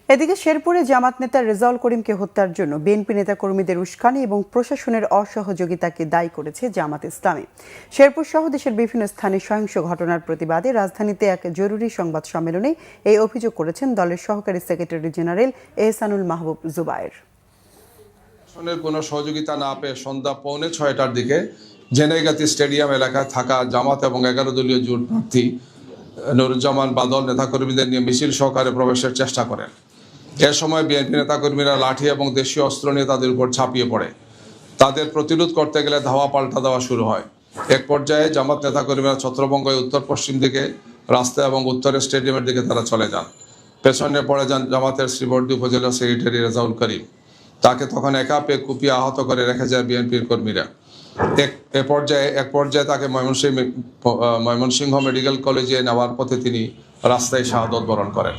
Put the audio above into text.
এদিকে শেরপুরে জামাত নেতা রেজাউল করিমকে হত্যার জন্য বিএনপি নেতাকর্মীদের উস্কানি এবং প্রশাসনের অসহযোগিতাকে দায়ী করেছে জামাত ইসলামী। শেরপুর সহ দেশের বিভিন্ন স্থানে সহিংস ঘটনার প্রতিবাদে রাজধানীতে এক জরুরি সংবাদ সম্মেলনে এই অভিযোগ করেছেন দলের সহকারী সেক্রেটারি জেনারেল এহসানুল মাহবুব জুবায়ের। প্রশাসনের কোনো সহযোগিতা না পেয়ে সন্ধ্যা 5:45টার দিকে জেনেগাতি স্টেডিয়াম এলাকায় থাকা জামাত এবং 11 দলীয় জোট প্রার্থী নুরুজ্জামান বাদল নেতাকর্মীদের নিয়ে মিছিল সহকারে প্রবেশের চেষ্টা করেন। এ সময় বিএনপি নেতাকর্মীরা লাঠি এবং দেশীয় অস্ত্র নিয়ে তাদের উপর ঝাঁপিয়ে পড়ে। তাদের প্রতিরোধ করতে গেলে ধাওয়া পাল্টা দেওয়া শুরু হয়। এক পর্যায়ে জামাত নেতাকর্মীরা ছত্রভঙ্গ হয়ে উত্তর পশ্চিম দিকে রাস্তা এবং উত্তরের স্টেডিয়ামের দিকে তারা চলে যান। পেছনে পড়ে যান জামাতের শ্রীবর্দী উপজেলা সেক্রেটারি রেজাউল করিম। তাকে তখন একা পেয়ে কুপিয়ে আহত করে রেখে যায় বিএনপির কর্মীরা। এক পর্যায়ে তাকে ময়মনসিংহ মেডিকেল কলেজে নেওয়ার পথে তিনি রাস্তায় শাহাদত বরণ করেন।